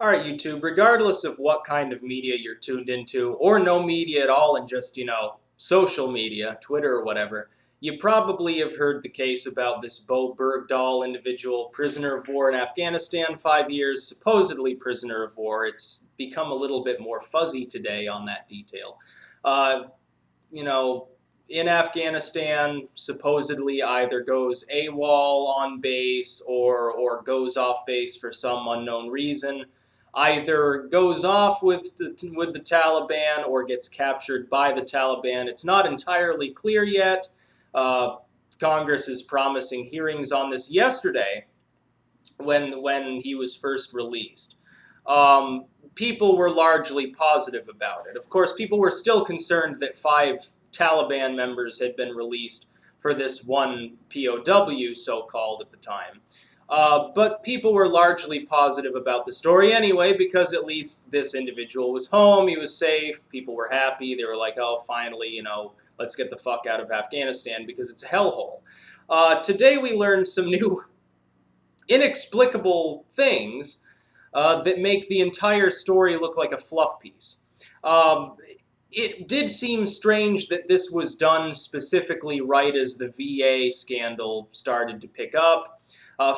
Alright, YouTube, regardless of what kind of media you're tuned into, or no media at all and just, social media, Twitter or whatever, you probably have heard the case about this Bowe Bergdahl individual, prisoner of war in Afghanistan, 5 years, supposedly prisoner of war. It's become a little bit more fuzzy today on that detail. Uh, you know, in Afghanistan, supposedly either goes AWOL on base or goes off base for some unknown reason, either goes off with the Taliban or gets captured by the Taliban. It's not entirely clear yet. Uh, Congress is promising hearings on this yesterday when he was first released. People were largely positive about it. Of course, people were still concerned that 5 Taliban members had been released for this one POW, so-called, at the time. But people were largely positive about the story anyway, because at least this individual was home, he was safe, people were happy, they were like, oh, finally, let's get the fuck out of Afghanistan because it's a hellhole. Today we learned some new inexplicable things that make the entire story look like a fluff piece. It did seem strange that this was done specifically right as the VA scandal started to pick up.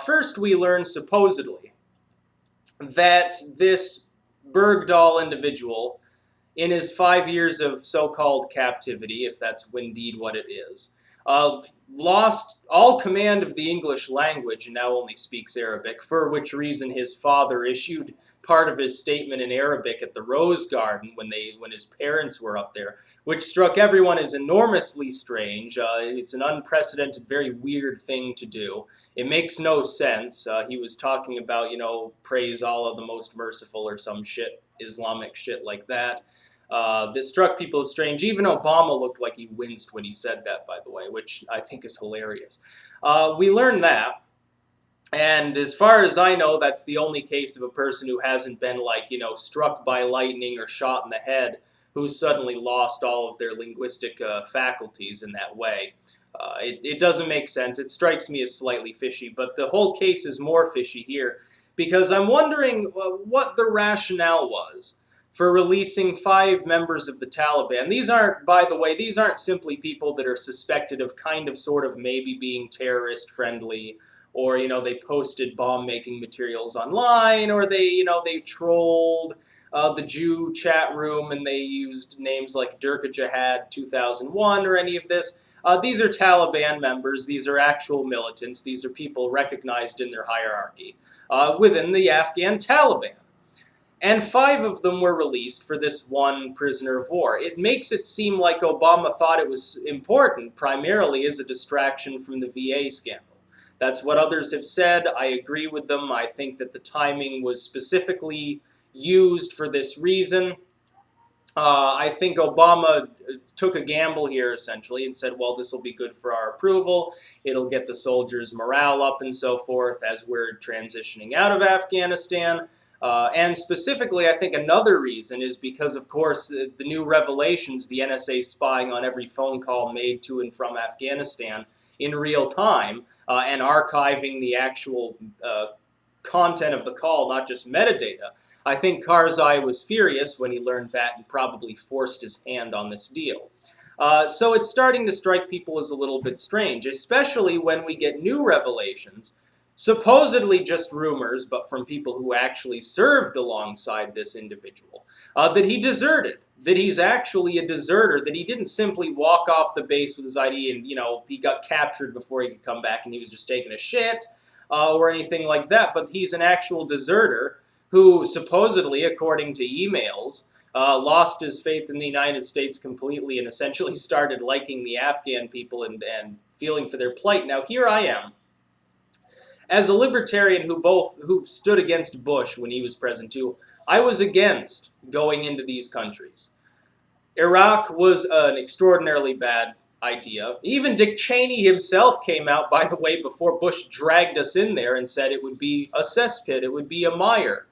First, we learned supposedly that this Bergdahl individual, in his 5 years of so-called captivity, if that's indeed what it is, lost all command of the English language and now only speaks Arabic, for which reason his father issued part of his statement in Arabic at the Rose Garden when his parents were up there, which struck everyone as enormously strange. It's an unprecedented, very weird thing to do. It makes no sense. He was talking about, praise Allah the most merciful or some shit, Islamic shit like that. This struck people as strange. Even Obama looked like he winced when he said that, by the way, which I think is hilarious. We learned that, and as far as I know, that's the only case of a person who hasn't been, struck by lightning or shot in the head, who's suddenly lost all of their linguistic faculties in that way. It doesn't make sense. It strikes me as slightly fishy, but the whole case is more fishy here, because I'm wondering what the rationale was for releasing 5 members of the Taliban. These aren't, by the way, these aren't simply people that are suspected of sort of maybe being terrorist friendly, or, they posted bomb-making materials online, or they trolled the Jew chat room and they used names like Durga Jihad 2001 or any of this. These are Taliban members. These are actual militants. These are people recognized in their hierarchy within the Afghan Taliban. And 5 of them were released for this one prisoner of war. It makes it seem like Obama thought it was important, primarily as a distraction from the VA scandal. That's what others have said. I agree with them. I think that the timing was specifically used for this reason. I think Obama took a gamble here, essentially, and said, well, this will be good for our approval. It'll get the soldiers' morale up and so forth as we're transitioning out of Afghanistan. And specifically, I think another reason is because, of course, the new revelations, the NSA spying on every phone call made to and from Afghanistan in real time and archiving the actual content of the call, not just metadata. I think Karzai was furious when he learned that and probably forced his hand on this deal. So it's starting to strike people as a little bit strange, especially when we get new revelations, supposedly just rumors, but from people who actually served alongside this individual, that he deserted, that he's actually a deserter, that he didn't simply walk off the base with his ID and, he got captured before he could come back and he was just taking a shit or anything like that, but he's an actual deserter who supposedly, according to emails, lost his faith in the United States completely and essentially started liking the Afghan people and feeling for their plight. Now, here I am, as a libertarian who stood against Bush when he was president too. I was against going into these countries. Iraq was an extraordinarily bad idea. Even Dick Cheney himself came out, by the way, before Bush dragged us in there and said it would be a cesspit, it would be a mire.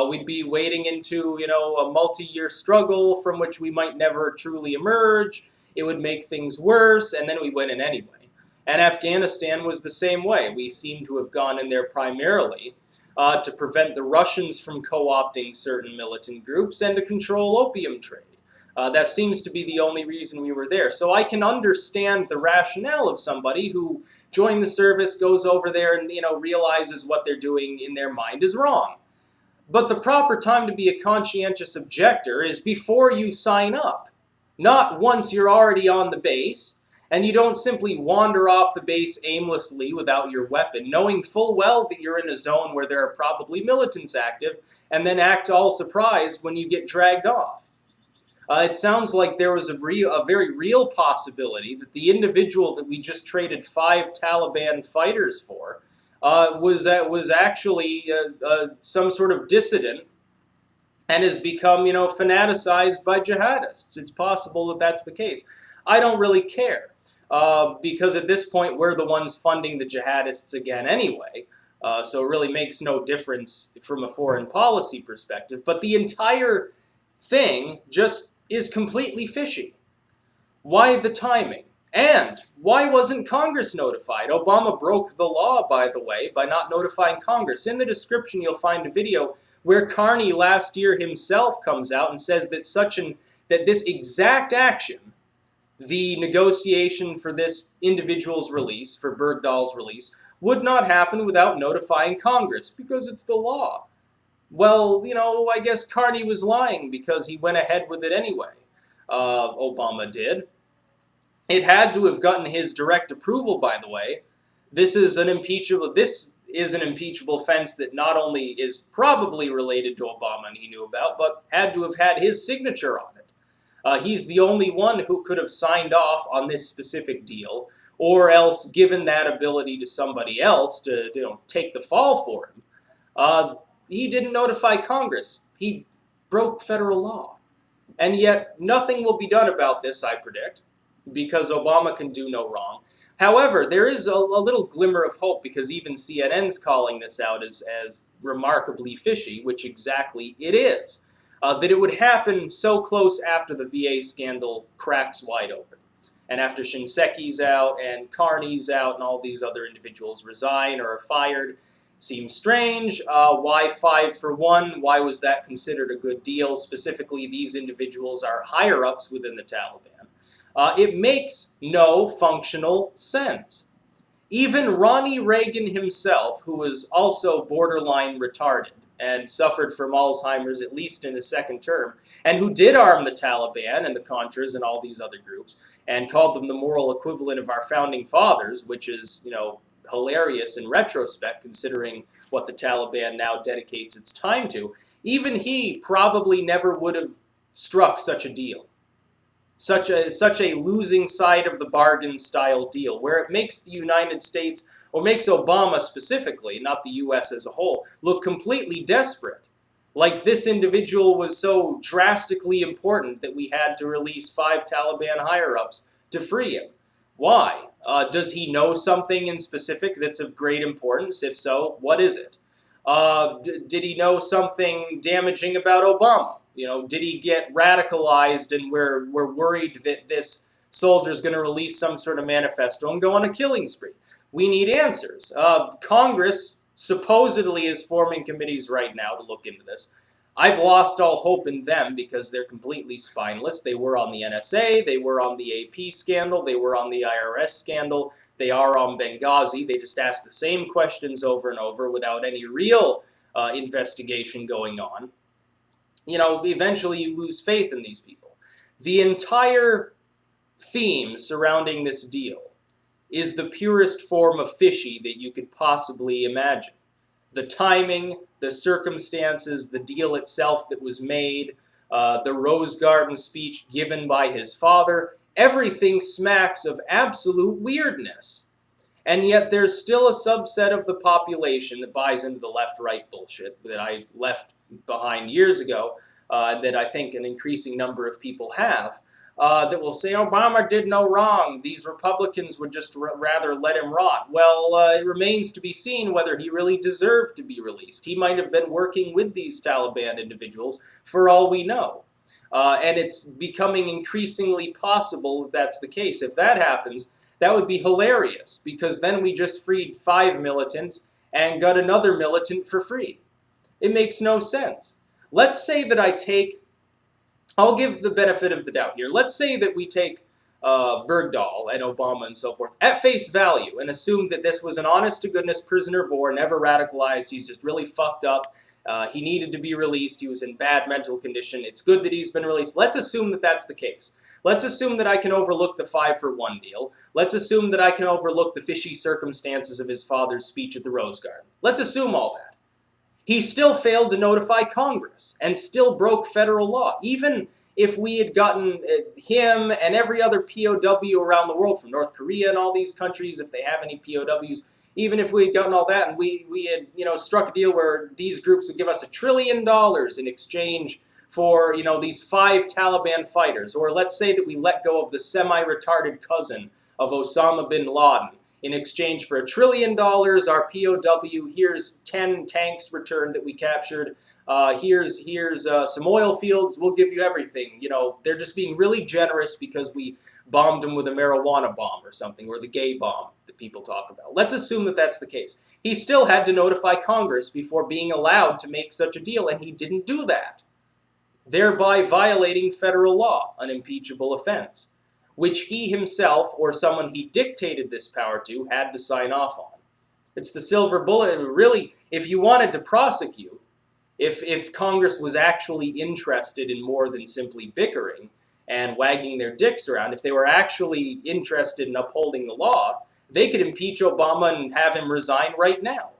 We'd be wading into, a multi-year struggle from which we might never truly emerge. It would make things worse, and then we went in anyway. And Afghanistan was the same way. We seem to have gone in there primarily to prevent the Russians from co-opting certain militant groups, and to control opium trade. That seems to be the only reason we were there. So I can understand the rationale of somebody who joined the service, goes over there, and realizes what they're doing in their mind is wrong. But the proper time to be a conscientious objector is before you sign up, not once you're already on the base, and you don't simply wander off the base aimlessly without your weapon, knowing full well that you're in a zone where there are probably militants active, and then act all surprised when you get dragged off. It sounds like there was a very real possibility that the individual that we just traded 5 Taliban fighters for was actually some sort of dissident and has become, fanaticized by jihadists. It's possible that that's the case. I don't really care because at this point we're the ones funding the jihadists again anyway. So it really makes no difference from a foreign policy perspective. But the entire thing just is completely fishy. Why the timing? And why wasn't Congress notified? Obama broke the law, by the way, by not notifying Congress. In the description, you'll find a video where Carney last year himself comes out and says that this exact action, the negotiation for this individual's release, for Bergdahl's release, would not happen without notifying Congress because it's the law. Well, I guess Carney was lying because he went ahead with it anyway. Obama did. It had to have gotten his direct approval, by the way. This is an impeachable offense that not only is probably related to Obama and he knew about, but had to have had his signature on it. He's the only one who could have signed off on this specific deal, or else given that ability to somebody else to take the fall for him. He didn't notify Congress. He broke federal law. And yet, nothing will be done about this, I predict, because Obama can do no wrong. However, there is a little glimmer of hope, because even CNN's calling this out as remarkably fishy, which exactly it is. That it would happen so close after the VA scandal cracks wide open. And after Shinseki's out, and Carney's out, and all these other individuals resign or are fired. Seems strange. Why 5 for 1? Why was that considered a good deal? Specifically, these individuals are higher-ups within the Taliban. It makes no functional sense. Even Ronnie Reagan himself, who was also borderline retarded and suffered from Alzheimer's at least in his second term, and who did arm the Taliban and the Contras and all these other groups, and called them the moral equivalent of our founding fathers, which is, hilarious in retrospect, considering what the Taliban now dedicates its time to. Even he probably never would have struck such a deal. Such a losing side of the bargain style deal, where it makes the United States, or makes Obama specifically, not the US as a whole, look completely desperate. Like this individual was so drastically important that we had to release 5 Taliban higher-ups to free him. Why? Does he know something in specific that's of great importance? If so, what is it? Did he know something damaging about Obama? Did he get radicalized and we're worried that this soldier is going to release some sort of manifesto and go on a killing spree? We need answers. Congress supposedly is forming committees right now to look into this. I've lost all hope in them because they're completely spineless. They were on the NSA, they were on the AP scandal, they were on the IRS scandal, they are on Benghazi. They just ask the same questions over and over without any real investigation going on. Eventually you lose faith in these people. The entire theme surrounding this deal is the purest form of fishy that you could possibly imagine. The timing, the circumstances, the deal itself that was made, the Rose Garden speech given by his father, everything smacks of absolute weirdness. And yet there's still a subset of the population that buys into the left-right bullshit that I left behind years ago, that I think an increasing number of people have, that will say Obama did no wrong. These Republicans would just rather let him rot. Well, it remains to be seen whether he really deserved to be released. He might have been working with these Taliban individuals for all we know. And it's becoming increasingly possible that that's the case. If that happens, that would be hilarious, because then we just freed 5 militants and got another militant for free. It makes no sense. Let's say that I'll give the benefit of the doubt here. Let's say that we take Bergdahl and Obama and so forth at face value and assume that this was an honest-to-goodness prisoner of war, never radicalized, he's just really fucked up, he needed to be released, he was in bad mental condition, it's good that he's been released. Let's assume that that's the case. Let's assume that I can overlook the 5-for-1 deal. Let's assume that I can overlook the fishy circumstances of his father's speech at the Rose Garden. Let's assume all that. He still failed to notify Congress and still broke federal law. Even if we had gotten him and every other POW around the world, from North Korea and all these countries, if they have any POWs, even if we had gotten all that and we had struck a deal where these groups would give us $1 trillion in exchange for these 5 Taliban fighters, or let's say that we let go of the semi-retarded cousin of Osama bin Laden in exchange for $1 trillion, our POW, here's 10 tanks returned that we captured, here's some oil fields, we'll give you everything. They're just being really generous because we bombed them with a marijuana bomb or something, or the gay bomb that people talk about. Let's assume that that's the case. He still had to notify Congress before being allowed to make such a deal, and he didn't do that, thereby violating federal law, an impeachable offense, which he himself or someone he dictated this power to had to sign off on. It's the silver bullet. Really, if you wanted to prosecute, if Congress was actually interested in more than simply bickering and wagging their dicks around, if they were actually interested in upholding the law, they could impeach Obama and have him resign right now,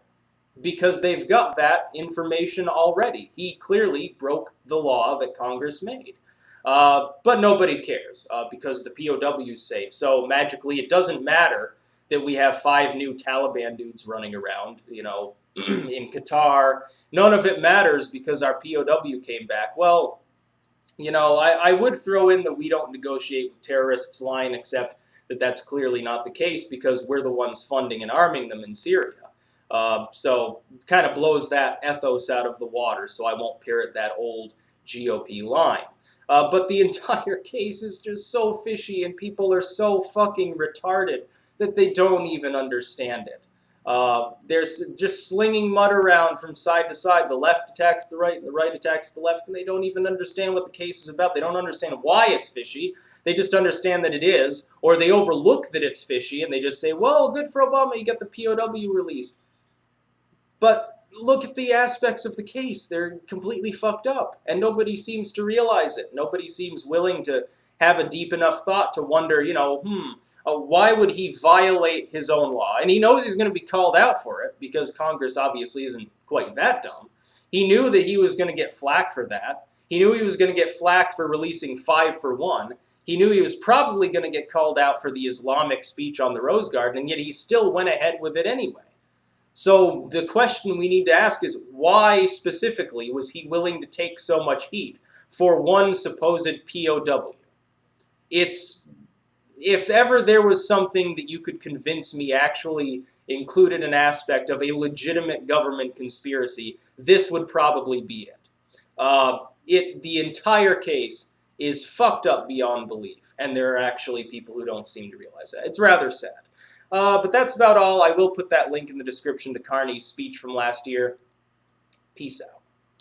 because they've got that information already. He clearly broke the law that Congress made. But nobody cares because the POW is safe. So magically, it doesn't matter that we have 5 new Taliban dudes running around, in Qatar. None of it matters because our POW came back. Well, I would throw in the "we don't negotiate with terrorists" line, except that that's clearly not the case because we're the ones funding and arming them in Syria. So kind of blows that ethos out of the water, so I won't parrot that old GOP line. But the entire case is just so fishy, and people are so fucking retarded that they don't even understand it. There's just slinging mud around from side to side. The left attacks the right, and the right attacks the left, and they don't even understand what the case is about. They don't understand why it's fishy. They just understand that it is, or they overlook that it's fishy, and they just say, well, good for Obama, you got the POW released. But look at the aspects of the case. They're completely fucked up, and nobody seems to realize it. Nobody seems willing to have a deep enough thought to wonder, why would he violate his own law? And he knows he's going to be called out for it because Congress obviously isn't quite that dumb. He knew that he was going to get flack for that. He knew he was going to get flack for releasing 5-for-1. He knew he was probably going to get called out for the Islamic speech on the Rose Garden, and yet he still went ahead with it anyway. So the question we need to ask is, why specifically was he willing to take so much heat for one supposed POW? If ever there was something that you could convince me actually included an aspect of a legitimate government conspiracy, this would probably be it. The entire case is fucked up beyond belief, and there are actually people who don't seem to realize that. It's rather sad. But that's about all. I will put that link in the description to Carney's speech from last year. Peace out.